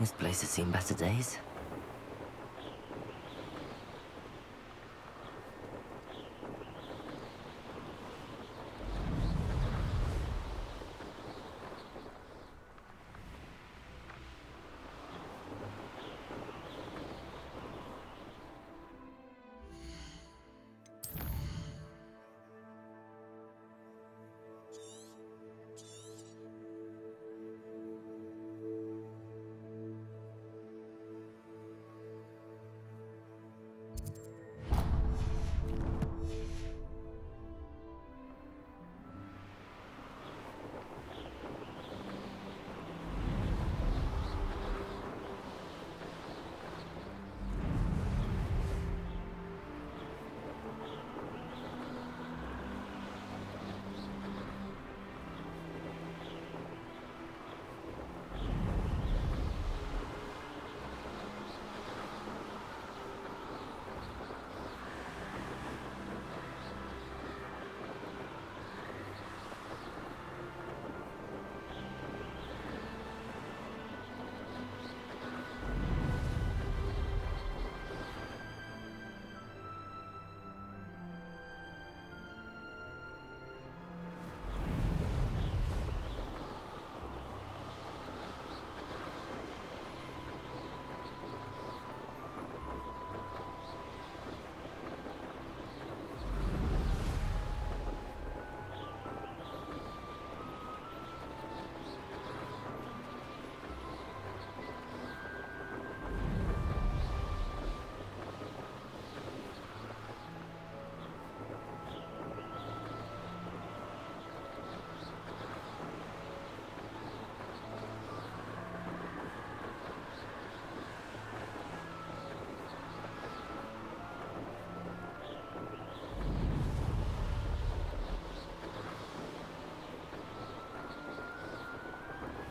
This place has seen better days.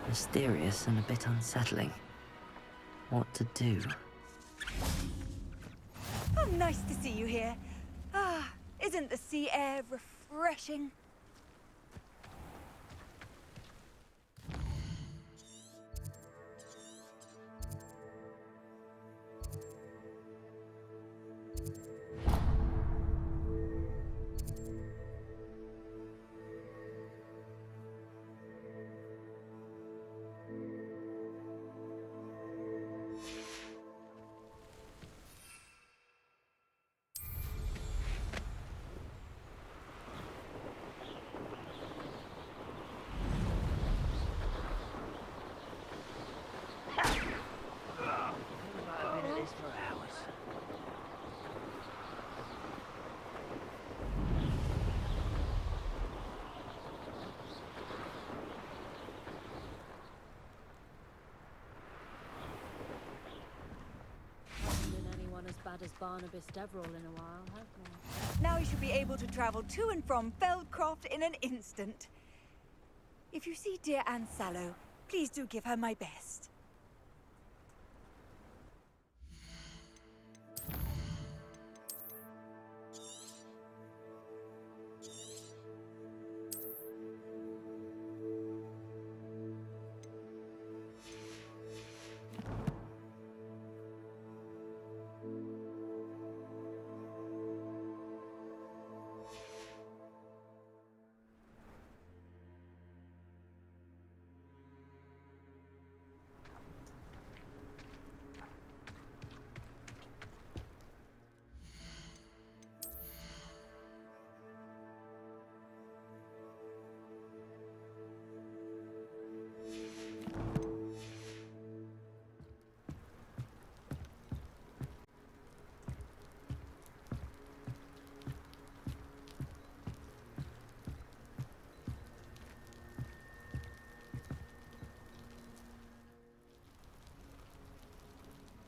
Mysterious and a bit unsettling. What to do? Oh, nice to see you here. Ah, isn't the sea air refreshing? As bad as Barnabas Deverell in a while, have we? Now you should be able to travel to and from Feldcroft in an instant. If you see dear Anne Sallow, please do give her my best.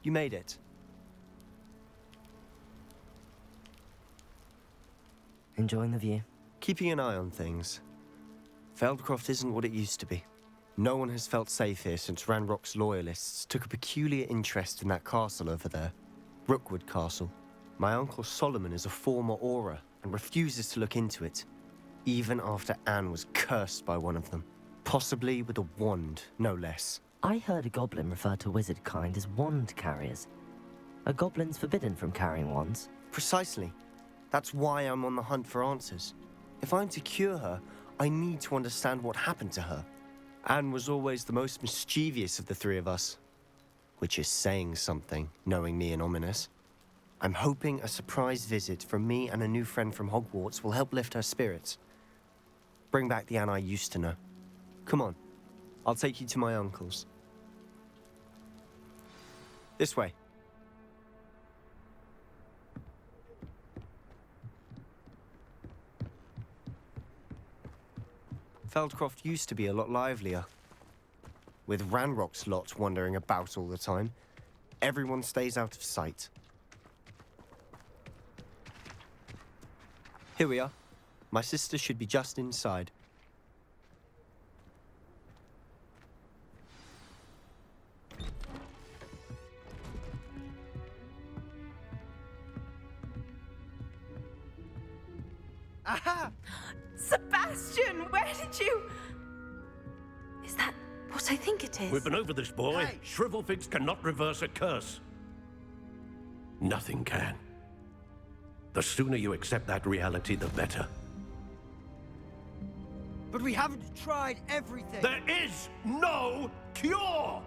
You made it. Enjoying the view? Keeping an eye on things. Feldcroft isn't what it used to be. No one has felt safe here since Ranrock's loyalists took a peculiar interest in that castle over there. Rookwood Castle. My uncle Solomon is a former Auror and refuses to look into it, even after Anne was cursed by one of them. Possibly with a wand, no less. I heard a goblin refer to wizard kind as wand carriers. Are goblins forbidden from carrying wands? Precisely. That's why I'm on the hunt for answers. If I'm to cure her, I need to understand what happened to her. Anne was always the most mischievous of the three of us. Which is saying something, knowing me and Ominous. I'm hoping a surprise visit from me and a new friend from Hogwarts will help lift her spirits. Bring back the Anne I used to know. Come on, I'll take you to my uncle's. This way. Feldcroft used to be a lot livelier. With Ranrock's lot wandering about all the time, everyone stays out of sight. Here we are. My sister should be just inside. Aha! Sebastian, where did you... Is that what I think it is? We've been over this, boy. Hey. Shrivelfigs cannot reverse a curse. Nothing can. The sooner you accept that reality, the better. But we haven't tried everything. There is no cure!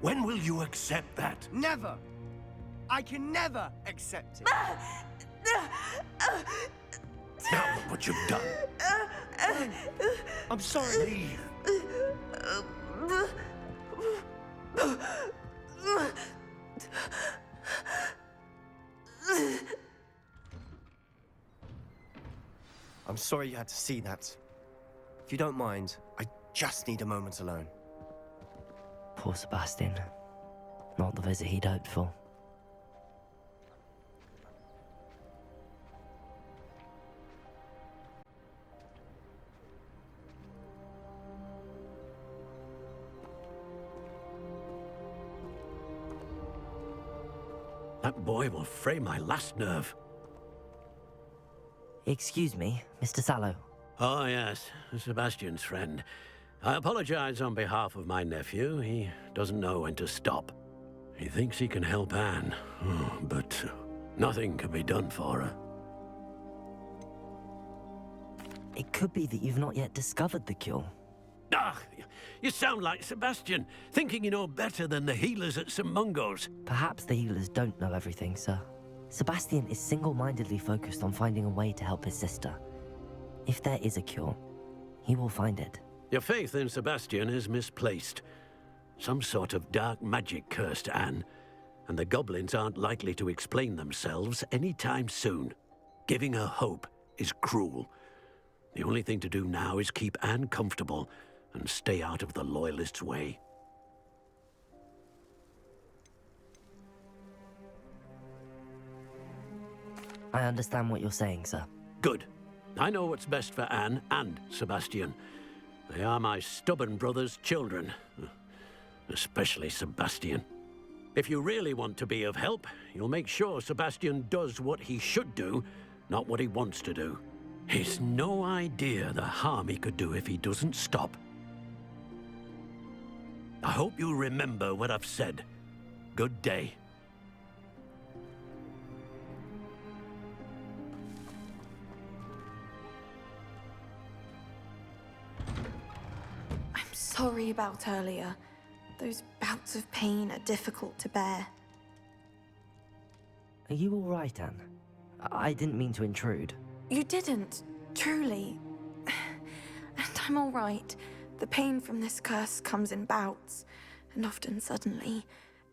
When will you accept that? Never. I can never accept it. Now look what you've done. I'm sorry. Leave. I'm sorry you had to see that. If you don't mind, I just need a moment alone. Poor Sebastian. Not the visit he'd hoped for. That boy will fray my last nerve. Excuse me, Mr. Sallow. Oh, yes, Sebastian's friend. I apologize on behalf of my nephew. He doesn't know when to stop. He thinks he can help Anne, but nothing can be done for her. It could be that you've not yet discovered the cure. Ah, you sound like Sebastian, thinking you know better than the healers at St. Mungo's. Perhaps the healers don't know everything, sir. Sebastian is single-mindedly focused on finding a way to help his sister. If there is a cure, he will find it. Your faith in Sebastian is misplaced. Some sort of dark magic cursed Anne, and the goblins aren't likely to explain themselves anytime soon. Giving her hope is cruel. The only thing to do now is keep Anne comfortable and stay out of the Loyalists' way. I understand what you're saying, sir. Good. I know what's best for Anne and Sebastian. They are my stubborn brother's children. Especially Sebastian. If you really want to be of help, you'll make sure Sebastian does what he should do, not what he wants to do. He's no idea the harm he could do if he doesn't stop. I hope you remember what I've said. Good day. I'm sorry about earlier. Those bouts of pain are difficult to bear. Are you all right, Anne? I didn't mean to intrude. You didn't, truly. And I'm all right. The pain from this curse comes in bouts, and often suddenly.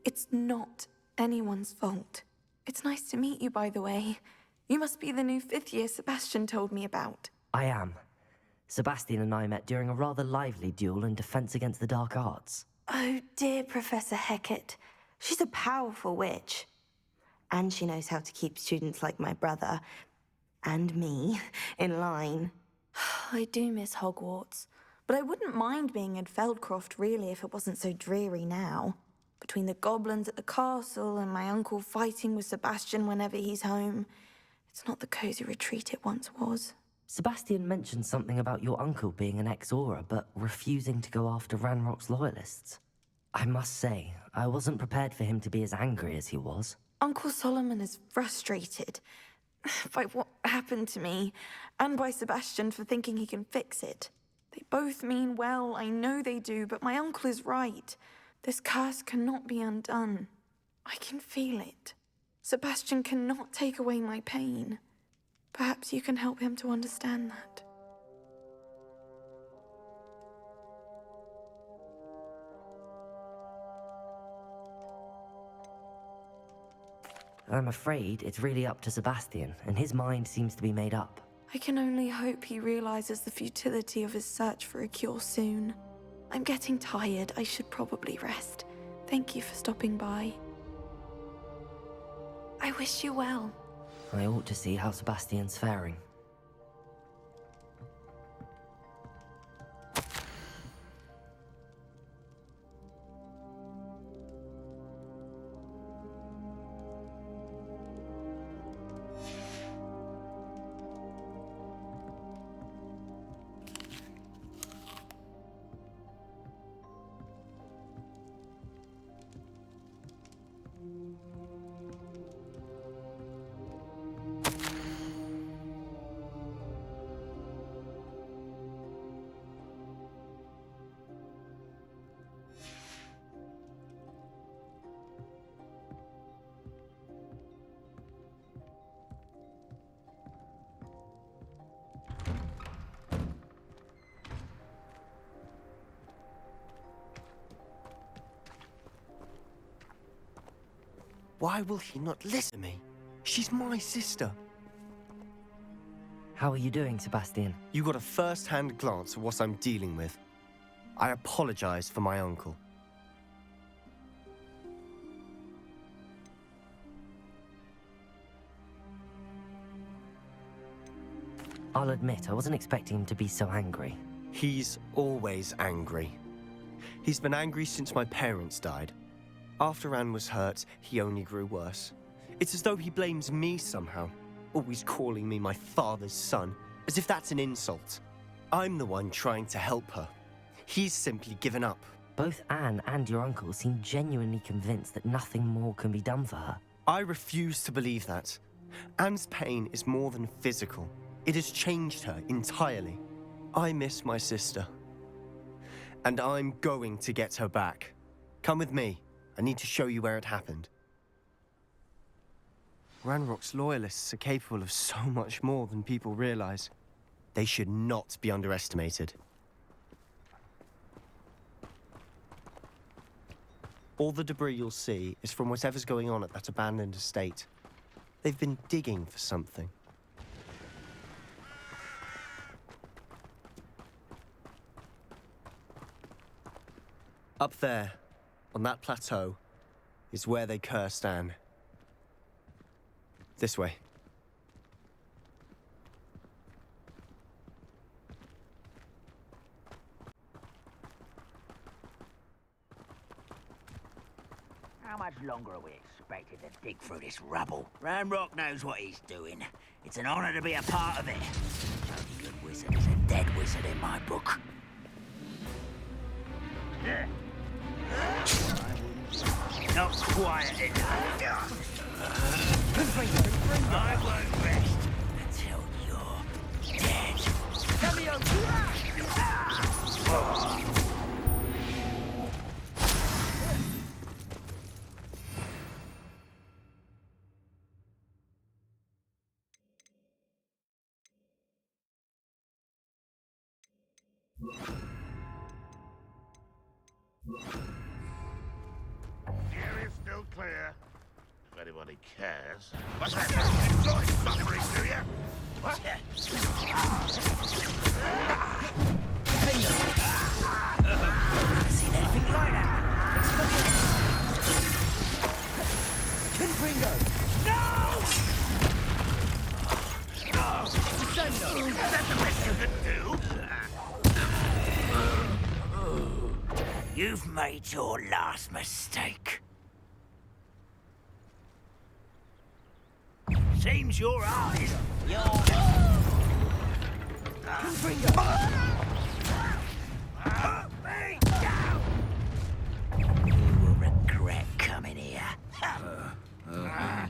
It's not anyone's fault. It's nice to meet you, by the way. You must be the new fifth-year Sebastian told me about. I am. Sebastian and I met during a rather lively duel in defense against the dark arts. Oh, dear Professor Hecat. She's a powerful witch. And she knows how to keep students like my brother, and me, in line. I do miss Hogwarts, but I wouldn't mind being in Feldcroft, really, if it wasn't so dreary now. Between the goblins at the castle and my uncle fighting with Sebastian whenever he's home, it's not the cozy retreat it once was. Sebastian mentioned something about your uncle being an ex-Aura, but refusing to go after Ranrock's loyalists. I must say, I wasn't prepared for him to be as angry as he was. Uncle Solomon is frustrated by what happened to me, and by Sebastian for thinking he can fix it. They both mean well, I know they do, but my uncle is right. This curse cannot be undone. I can feel it. Sebastian cannot take away my pain. Perhaps you can help him to understand that. I'm afraid it's really up to Sebastian, and his mind seems to be made up. I can only hope he realizes the futility of his search for a cure soon. I'm getting tired. I should probably rest. Thank you for stopping by. I wish you well. I ought to see how Sebastian's faring. Why will he not listen to me? She's my sister. How are you doing, Sebastian? You got a first-hand glance at what I'm dealing with. I apologize for my uncle. I'll admit, I wasn't expecting him to be so angry. He's always angry. He's been angry since my parents died. After Anne was hurt, he only grew worse. It's as though he blames me somehow, always calling me my father's son, as if that's an insult. I'm the one trying to help her. He's simply given up. Both Anne and your uncle seem genuinely convinced that nothing more can be done for her. I refuse to believe that. Anne's pain is more than physical. It has changed her entirely. I miss my sister. And I'm going to get her back. Come with me. I need to show you where it happened. Ranrock's loyalists are capable of so much more than people realize. They should not be underestimated. All the debris you'll see is from whatever's going on at that abandoned estate. They've been digging for something. Up there, on that plateau, is where they cursed Anne. This way. How much longer are we expected to dig through this rubble? Ranrock knows what he's doing. It's an honor to be a part of it. A good wizard is a dead wizard in my book. Not quiet enough. I won't rest until you're dead. Area still clear. If anybody cares. What's that? Enjoy suffering, do you? What? Seen anything like that? Pinfringo! No! Is that the best you can do? You've made your last mistake. Seems your eyes. You will regret coming here. How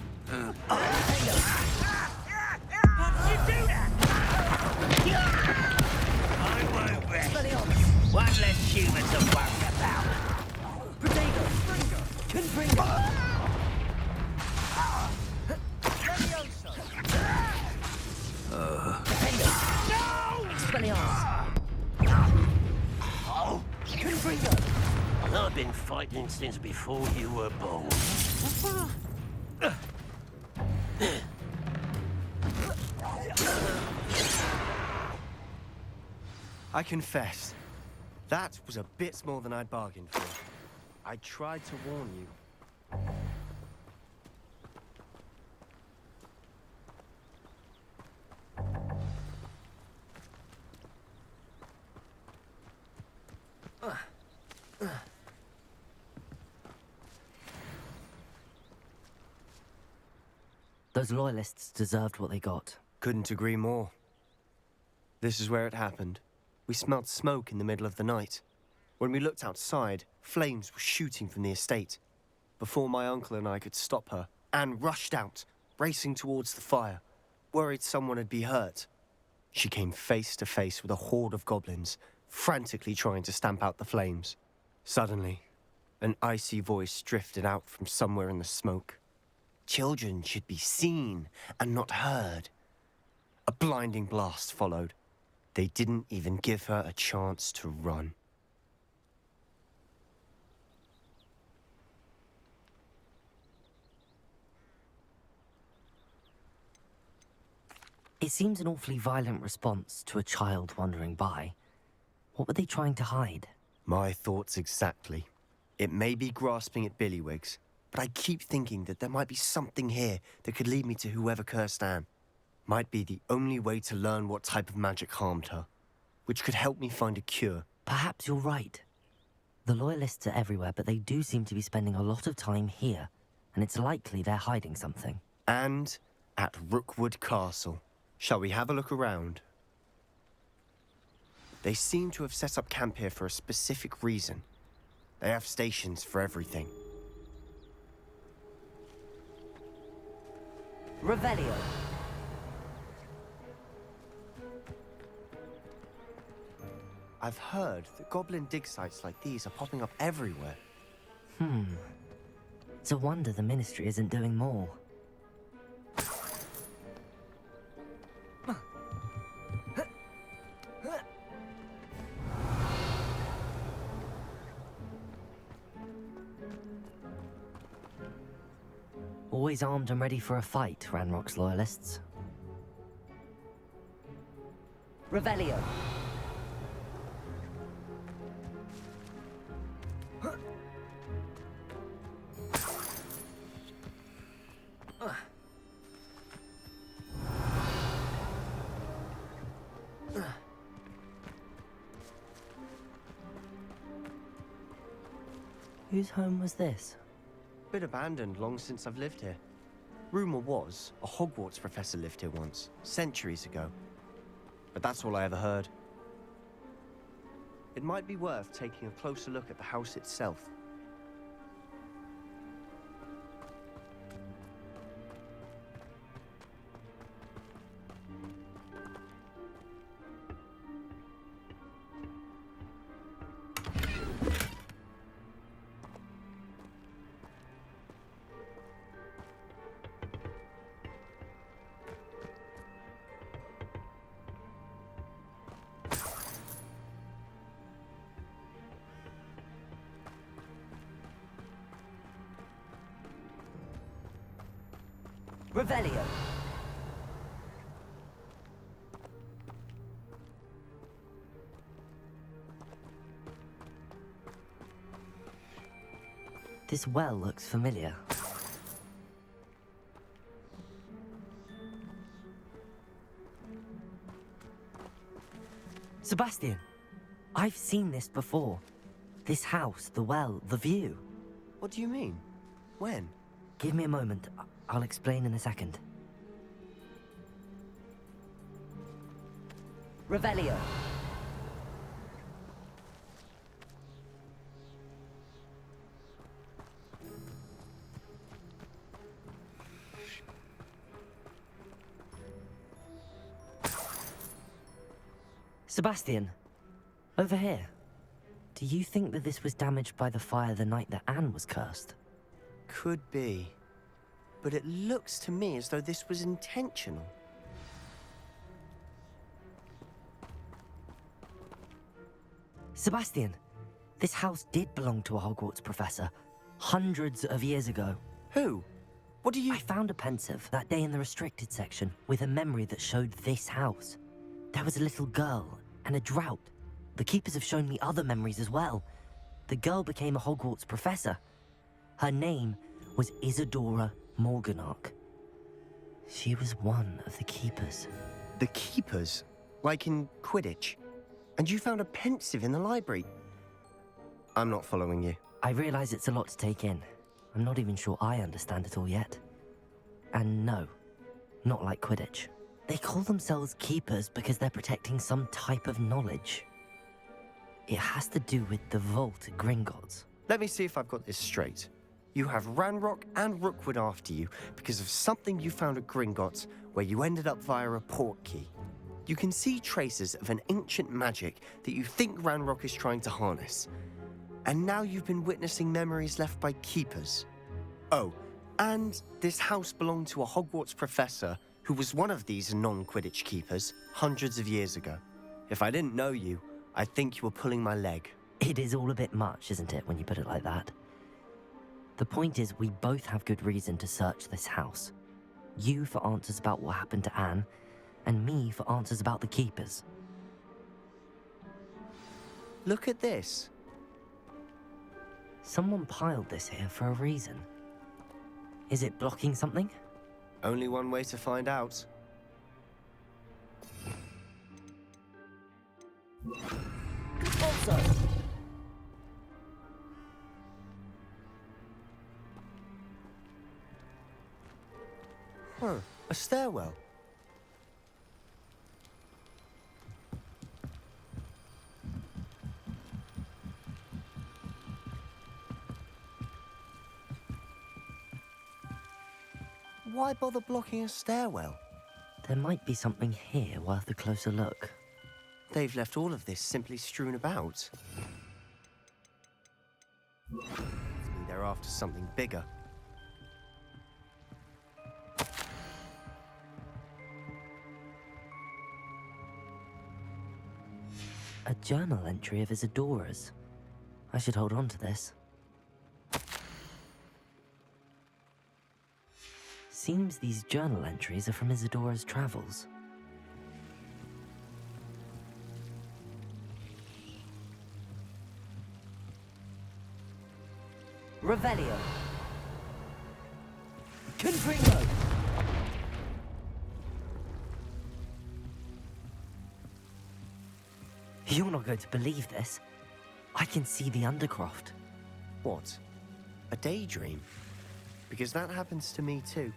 did you do that? I won't rest. One less human to worry about. I've been fighting since before you were born. I confess, that was a bit more than I'd bargained for. I tried to warn you. Those loyalists deserved what they got. Couldn't agree more. This is where it happened. We smelled smoke in the middle of the night. When we looked outside, flames were shooting from the estate. Before my uncle and I could stop her, Anne rushed out, racing towards the fire, worried someone had been hurt. She came face to face with a horde of goblins, frantically trying to stamp out the flames. Suddenly, an icy voice drifted out from somewhere in the smoke. Children should be seen and not heard. A blinding blast followed. They didn't even give her a chance to run. It seems an awfully violent response to a child wandering by. What were they trying to hide? My thoughts exactly. It may be grasping at billywhigs, but I keep thinking that there might be something here that could lead me to whoever cursed Anne. Might be the only way to learn what type of magic harmed her, which could help me find a cure. Perhaps you're right. The Loyalists are everywhere, but they do seem to be spending a lot of time here, and it's likely they're hiding something. And at Rookwood Castle. Shall we have a look around? They seem to have set up camp here for a specific reason. They have stations for everything. Revelio. I've heard that goblin dig sites like these are popping up everywhere. It's a wonder the Ministry isn't doing more. Always armed and ready for a fight, Ranrock's Loyalists. Revelio. Whose home was this? Been abandoned long since I've lived here. Rumor was a Hogwarts professor lived here once, centuries ago. But that's all I ever heard. It might be worth taking a closer look at the house itself. Revelio. This well looks familiar. Sebastian, I've seen this before. This house, the well, the view. What do you mean? When? Give me a moment. I'll explain in a second. Revelio. Sebastian, over here. Do you think that this was damaged by the fire the night that Anne was cursed? Could be. But it looks to me as though this was intentional. Sebastian, this house did belong to a Hogwarts professor, hundreds of years ago. Who? What do you... I found a pensive that day in the restricted section with a memory that showed this house. There was a little girl and a drought. The keepers have shown me other memories as well. The girl became a Hogwarts professor. Her name was Isadora Morganach. She was one of the keepers. The keepers? Like in Quidditch? And you found a pensive in the library? I'm not following you. I realize it's a lot to take in. I'm not even sure I understand it all yet. And no, not like Quidditch. They call themselves keepers because they're protecting some type of knowledge. It has to do with the vault at Gringotts. Let me see if I've got this straight. You have Ranrock and Rookwood after you because of something you found at Gringotts where you ended up via a port key. You can see traces of an ancient magic that you think Ranrock is trying to harness. And now you've been witnessing memories left by keepers. Oh, and this house belonged to a Hogwarts professor who was one of these non-Quidditch keepers hundreds of years ago. If I didn't know you, I'd think you were pulling my leg. It is all a bit much, isn't it, when you put it like that? The point is, we both have good reason to search this house. You for answers about what happened to Anne, and me for answers about the keepers. Look at this. Someone piled this here for a reason. Is it blocking something? Only one way to find out. Also, Huh, a stairwell. Why bother blocking a stairwell? there might be something here worth a closer look. They've left all of this simply strewn about. Tells me they're after something bigger. A journal entry of Isadora's. I should hold on to this. Seems these journal entries are from Isadora's travels. Revelio. Confringo. You're not going to believe this. I can see the Undercroft. What? A daydream? Because that happens to me too.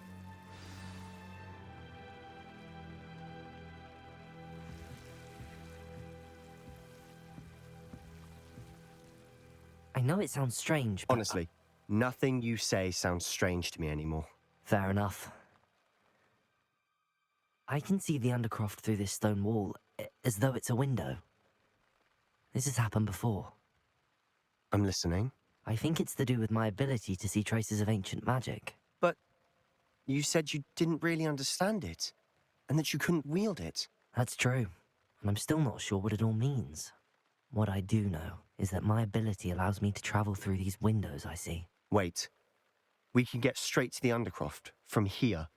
I know it sounds strange, but... Honestly, nothing you say sounds strange to me anymore. Fair enough. I can see the Undercroft through this stone wall, as though it's a window. This has happened before. I'm listening. I think it's to do with my ability to see traces of ancient magic. But you said you didn't really understand it, and that you couldn't wield it. That's true, and I'm still not sure what it all means. What I do know is that my ability allows me to travel through these windows I see. Wait. We can get straight to the Undercroft from here.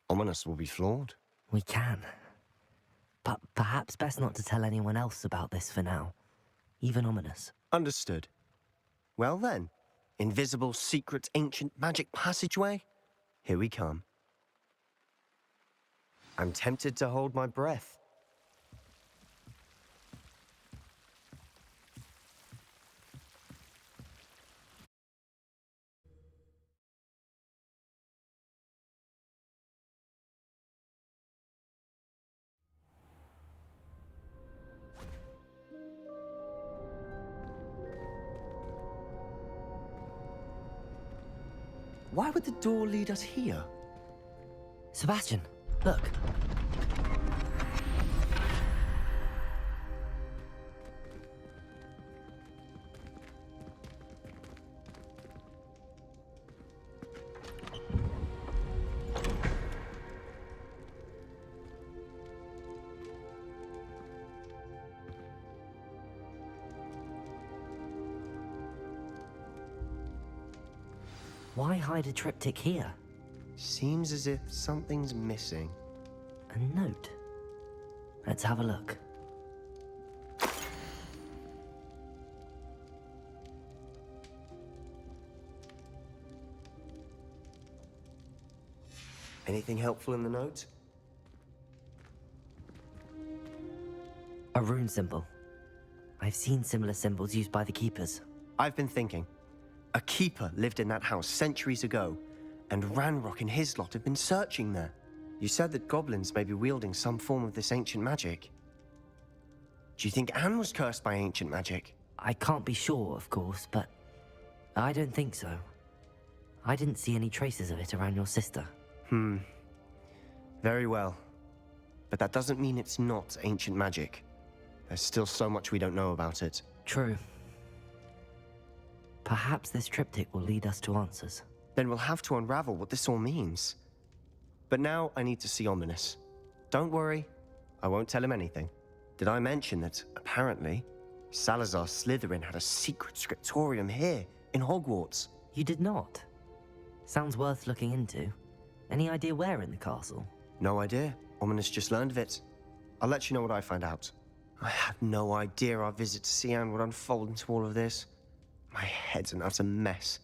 Ominous will be flawed. We can. But perhaps best not to tell anyone else about this for now. Even Ominous. Understood. Well then, invisible, secret, ancient magic passageway? Here we come. I'm tempted to hold my breath. Why would the door lead us here? Sebastian, look. Why hide a triptych here? Seems as if something's missing. A note. Let's have a look. Anything helpful in the note? A rune symbol. I've seen similar symbols used by the keepers. I've been thinking. A keeper lived in that house centuries ago, and Ranrock and his lot have been searching there. You said that goblins may be wielding some form of this ancient magic. Do you think Anne was cursed by ancient magic? I can't be sure, of course, but I don't think so. I didn't see any traces of it around your sister. Very well. But that doesn't mean it's not ancient magic. There's still so much we don't know about it. True. Perhaps this triptych will lead us to answers. Then we'll have to unravel what this all means. But now I need to see Ominous. Don't worry, I won't tell him anything. Did I mention that, apparently, Salazar Slytherin had a secret scriptorium here in Hogwarts? You did not? Sounds worth looking into. Any idea where in the castle? No idea. Ominous just learned of it. I'll let you know what I find out. I had no idea our visit to Cian would unfold into all of this. My head's an utter mess.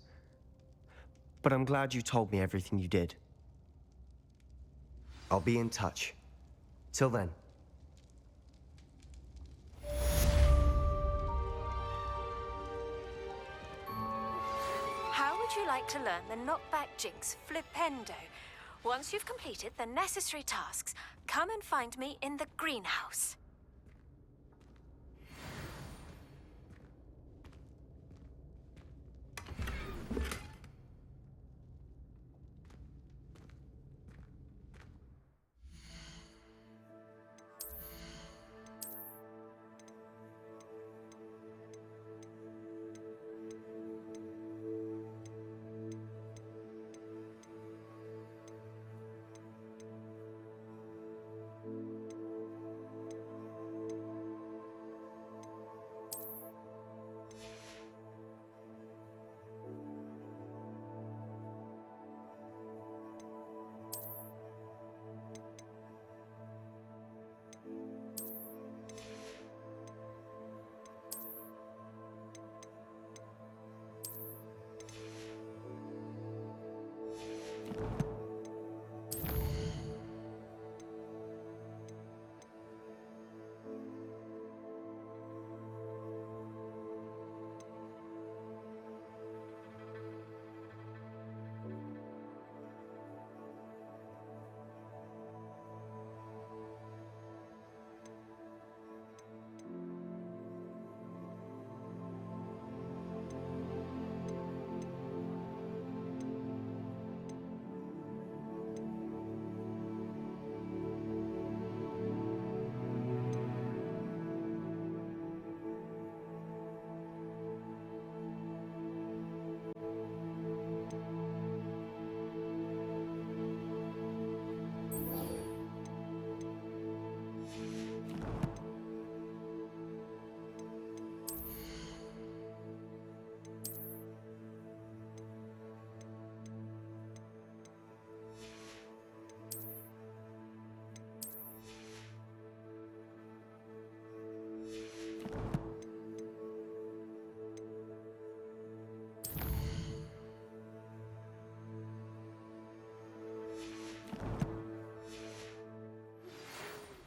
But I'm glad you told me everything you did. I'll be in touch. Till then. How would you like to learn the knockback jinx flipendo? Once you've completed the necessary tasks, come and find me in the greenhouse.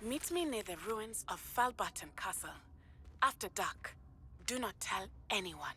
Meet me near the ruins of Falbaton Castle. After dark. Do not tell anyone.